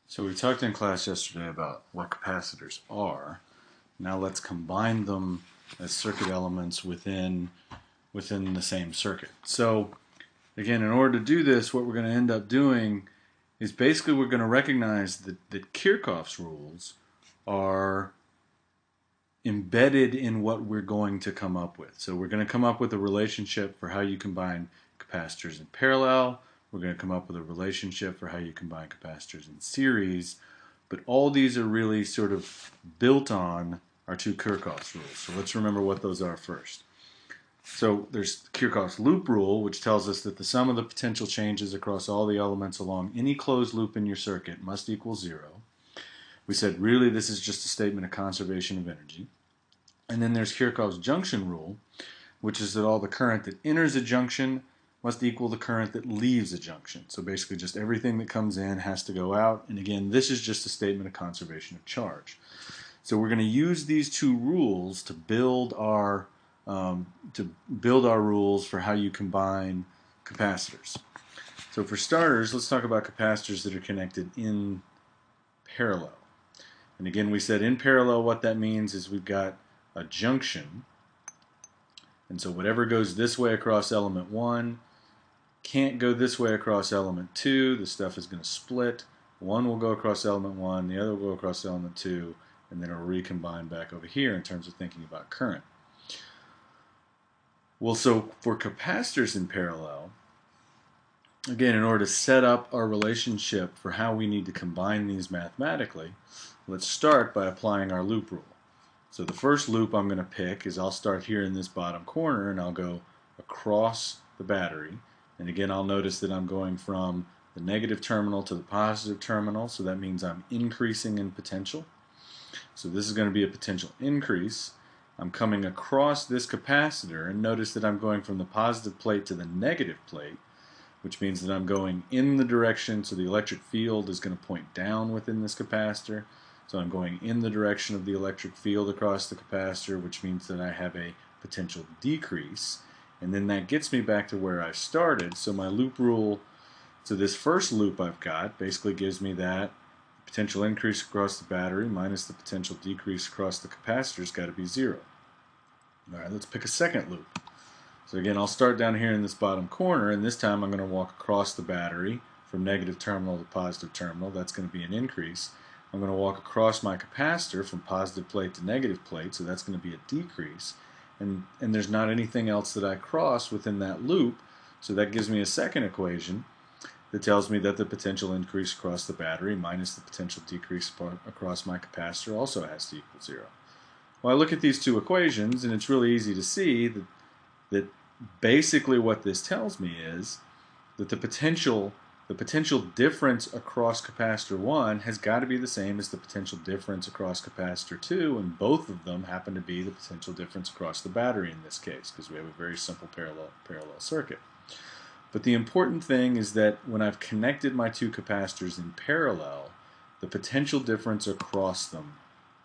So we talked in class yesterday about what capacitors are. Now let's combine them as circuit elements within the same circuit. So again, in order to do this, what we're going to end up doing is basically we're going to recognize that Kirchhoff's rules are embedded in what we're going to come up with. So we're going to come up with a relationship for how you combine capacitors in parallel. We're going to come up with a relationship for how you combine capacitors in series. But all these are really sort of built on our two Kirchhoff's rules. So let's remember what those are first. So there's Kirchhoff's loop rule, which tells us that the sum of the potential changes across all the elements along any closed loop in your circuit must equal 0. We said really this is just a statement of conservation of energy. And then there's Kirchhoff's junction rule, which is that all the current that enters a junction must equal the current that leaves a junction. So basically just everything that comes in has to go out. And again, this is just a statement of conservation of charge. So we're going to use these two rules to build our rules for how you combine capacitors. So for starters, let's talk about capacitors that are connected in parallel. And again, we said in parallel, what that means is we've got a junction, and so whatever goes this way across element 1 can't go this way across element 2. The stuff is going to split. One will go across element 1, the other will go across element 2, and then it'll recombine back over here in terms of thinking about current. Well, so for capacitors in parallel, again, in order to set up our relationship for how we need to combine these mathematically, let's start by applying our loop rule. So the first loop I'm going to pick is I'll start here in this bottom corner and I'll go across the battery. And again, I'll notice that I'm going from the negative terminal to the positive terminal, so that means I'm increasing in potential. So this is going to be a potential increase. I'm coming across this capacitor, and notice that I'm going from the positive plate to the negative plate, which means that I'm going in the direction, so the electric field is going to point down within this capacitor. So I'm going in the direction of the electric field across the capacitor, which means that I have a potential decrease. And then that gets me back to where I started. So my loop rule, so this first loop I've got basically gives me that potential increase across the battery minus the potential decrease across the capacitor has got to be 0. All right, let's pick a second loop. So again, I'll start down here in this bottom corner, and this time I'm going to walk across the battery from negative terminal to positive terminal. That's going to be an increase. I'm going to walk across my capacitor from positive plate to negative plate, so that's going to be a decrease. And there's not anything else that I cross within that loop, so that gives me a second equation that tells me that the potential increase across the battery minus the potential decrease across my capacitor also has to equal 0. Well, I look at these two equations, and it's really easy to see that basically what this tells me is that the potential difference across capacitor 1 has got to be the same as the potential difference across capacitor 2, and both of them happen to be the potential difference across the battery in this case, because we have a very simple parallel circuit. But the important thing is that when I've connected my two capacitors in parallel, the potential difference across them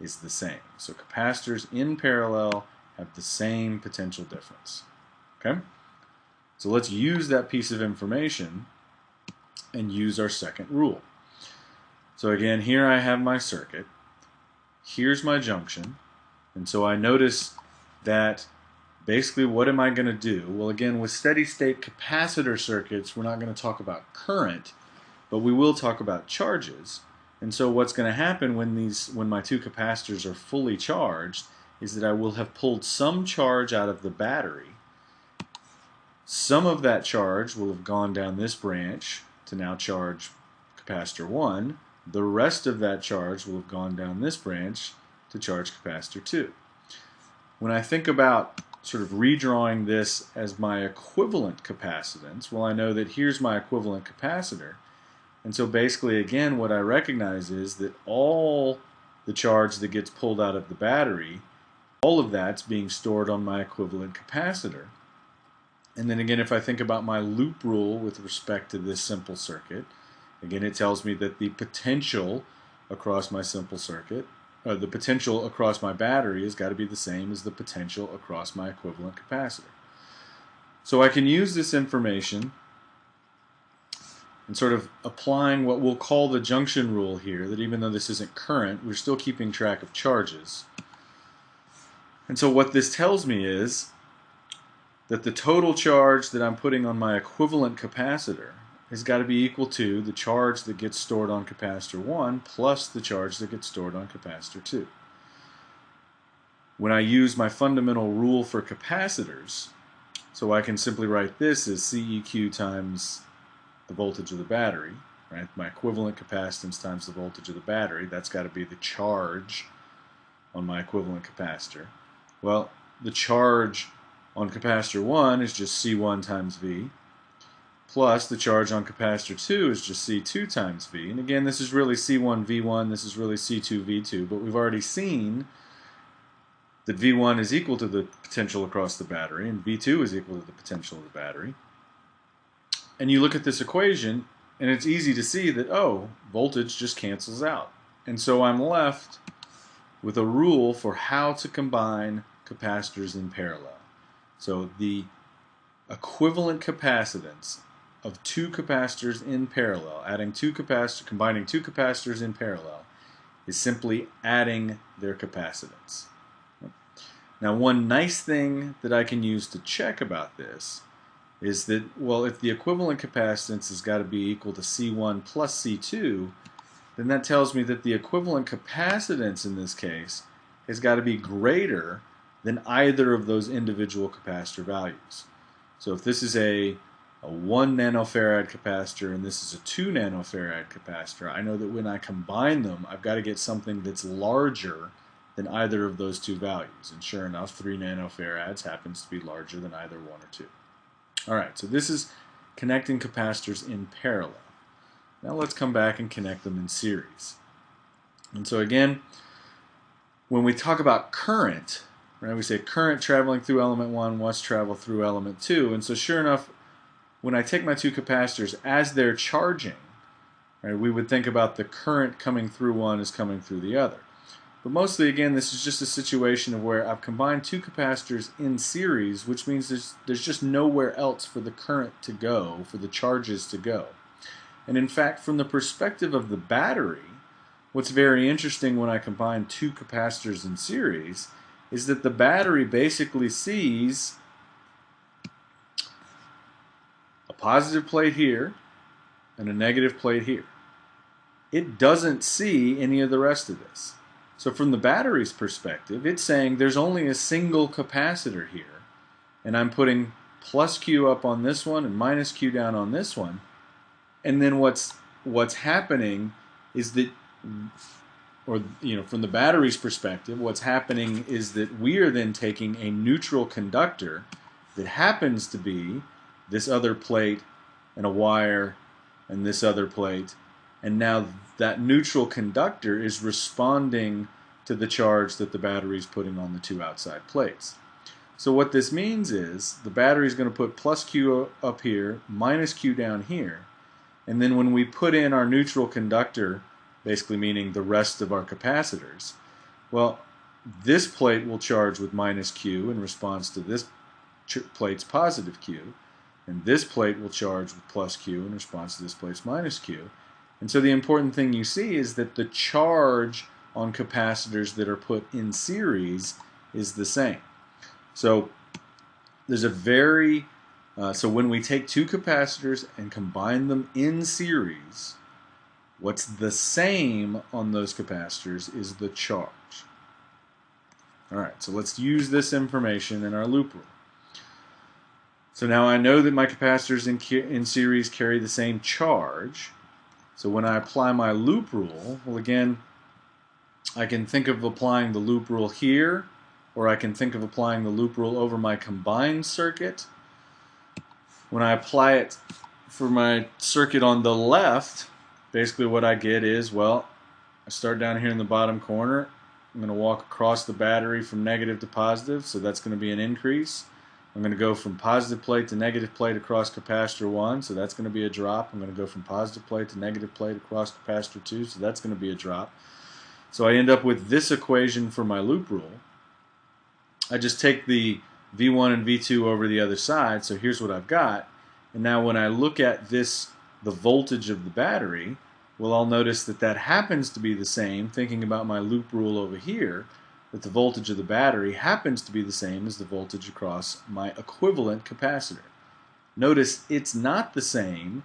is the same. So capacitors in parallel have the same potential difference. Okay? So let's use that piece of information and use our second rule. So again, here I have my circuit. Here's my junction. And so I notice that basically what am I going to do? Well, again, with steady state capacitor circuits, we're not going to talk about current, but we will talk about charges. And so what's going to happen when my two capacitors are fully charged is that I will have pulled some charge out of the battery. Some of that charge will have gone down this branch to now charge capacitor 1. The rest of that charge will have gone down this branch to charge capacitor 2. When I think about sort of redrawing this as my equivalent capacitance, well, I know that here's my equivalent capacitor. And so basically, again, what I recognize is that all the charge that gets pulled out of the battery, all of that's being stored on my equivalent capacitor. And then again, if I think about my loop rule with respect to this simple circuit, again, it tells me that the potential across my simple circuit, the potential across my battery has got to be the same as the potential across my equivalent capacitor. So I can use this information and sort of applying what we'll call the junction rule here, that even though this isn't current, we're still keeping track of charges. And so what this tells me is that the total charge that I'm putting on my equivalent capacitor has got to be equal to the charge that gets stored on capacitor 1 plus the charge that gets stored on capacitor 2. When I use my fundamental rule for capacitors, so I can simply write this as CEQ times the voltage of the battery, right? My equivalent capacitance times the voltage of the battery, that's got to be the charge on my equivalent capacitor. Well, the charge on capacitor 1 is just C1 times V, plus the charge on capacitor 2 is just C2 times V. And again, this is really C1 V1, this is really C2 V2, but we've already seen that V1 is equal to the potential across the battery, and V2 is equal to the potential of the battery. And you look at this equation, and it's easy to see that, oh, voltage just cancels out. And so I'm left with a rule for how to combine capacitors in parallel. So the equivalent capacitance of two capacitors in parallel, combining two capacitors in parallel, is simply adding their capacitance. Now, one nice thing that I can use to check about this is that, well, if the equivalent capacitance has got to be equal to C1 plus C2, then that tells me that the equivalent capacitance in this case has got to be greater than either of those individual capacitor values. So if this is a 1 nanofarad capacitor and this is a 2 nanofarad capacitor, I know that when I combine them, I've got to get something that's larger than either of those two values. And sure enough, 3 nanofarads happens to be larger than either 1 or 2. Alright, so this is connecting capacitors in parallel. Now let's come back and connect them in series. And so again, when we talk about current, right, we say current traveling through element 1 must travel through element 2. And so sure enough, when I take my two capacitors as they're charging, right, we would think about the current coming through one as coming through the other. But mostly, again, this is just a situation of where I've combined two capacitors in series, which means there's just nowhere else for the current to go, for the charges to go. And in fact, from the perspective of the battery, what's very interesting when I combine two capacitors in series is that the battery basically sees a positive plate here and a negative plate here. It doesn't see any of the rest of this. So from the battery's perspective, it's saying there's only a single capacitor here, and I'm putting plus Q up on this one and minus Q down on this one. And then what's happening is that, or from the battery's perspective, what's happening is that we are then taking a neutral conductor that happens to be this other plate and a wire and this other plate, and now that neutral conductor is responding to the charge that the battery is putting on the two outside plates. So what this means is the battery is going to put plus Q up here, minus Q down here, and then when we put in our neutral conductor, basically meaning the rest of our capacitors, well, this plate will charge with minus Q in response to this plate's positive Q, and this plate will charge with plus Q in response to this plate's minus Q. And so the important thing you see is that the charge on capacitors that are put in series is the same. So there's a very, so when we take two capacitors and combine them in series, what's the same on those capacitors is the charge. Alright, so let's use this information in our loop rule. So now I know that my capacitors in series carry the same charge. So when I apply my loop rule, well, again, I can think of applying the loop rule here, or I can think of applying the loop rule over my combined circuit. When I apply it for my circuit on the left, basically what I get is, well, I start down here in the bottom corner. I'm going to walk across the battery from negative to positive, so that's going to be an increase. I'm going to go from positive plate to negative plate across capacitor 1, so that's going to be a drop. I'm going to go from positive plate to negative plate across capacitor 2, so that's going to be a drop. So I end up with this equation for my loop rule. I just take the V1 and V2 over the other side, so here's what I've got. And now when I look at this the voltage of the battery, well, I'll notice that that happens to be the same, thinking about my loop rule over here, that the voltage of the battery happens to be the same as the voltage across my equivalent capacitor. Notice it's not the same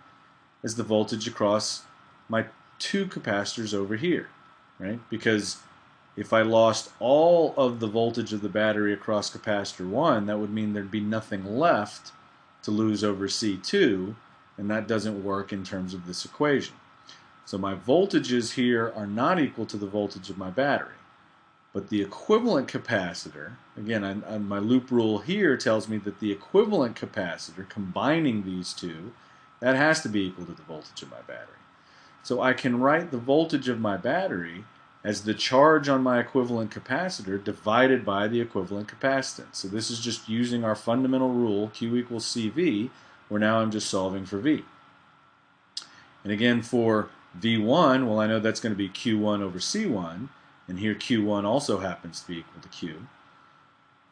as the voltage across my two capacitors over here, right? Because if I lost all of the voltage of the battery across capacitor 1, that would mean there'd be nothing left to lose over C2, and that doesn't work in terms of this equation. So my voltages here are not equal to the voltage of my battery. But the equivalent capacitor, again, my loop rule here tells me that the equivalent capacitor, combining these two, that has to be equal to the voltage of my battery. So I can write the voltage of my battery as the charge on my equivalent capacitor divided by the equivalent capacitance. So this is just using our fundamental rule, Q equals CV, where now I'm just solving for V. And again, for V1, well, I know that's going to be Q1 over C1, and here Q1 also happens to be equal to Q.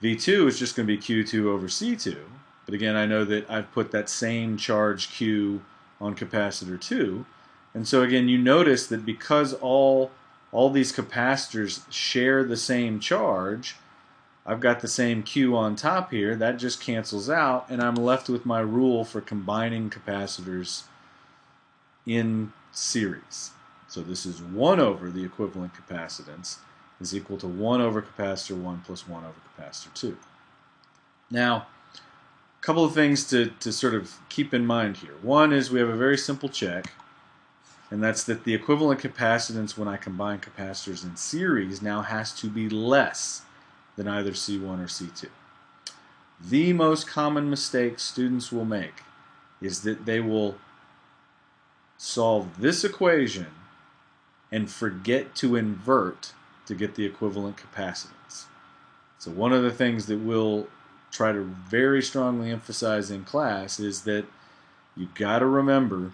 V2 is just going to be Q2 over C2, but again, I know that I've put that same charge Q on capacitor 2, and so again, you notice that because all these capacitors share the same charge, I've got the same Q on top here, that just cancels out, and I'm left with my rule for combining capacitors in series. So this is 1 over the equivalent capacitance is equal to 1 over capacitor 1 plus 1 over capacitor 2. Now, a couple of things to sort of keep in mind here. One is we have a very simple check, and that's that the equivalent capacitance when I combine capacitors in series now has to be less than either C1 or C2. The most common mistake students will make is that they will solve this equation and forget to invert to get the equivalent capacitance. So one of the things that we'll try to very strongly emphasize in class is that you've got to remember,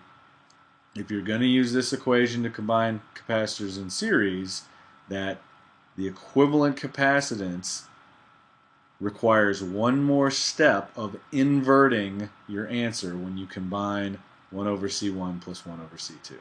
if you're going to use this equation to combine capacitors in series, that the equivalent capacitance requires one more step of inverting your answer when you combine 1 over C1 plus 1 over C2.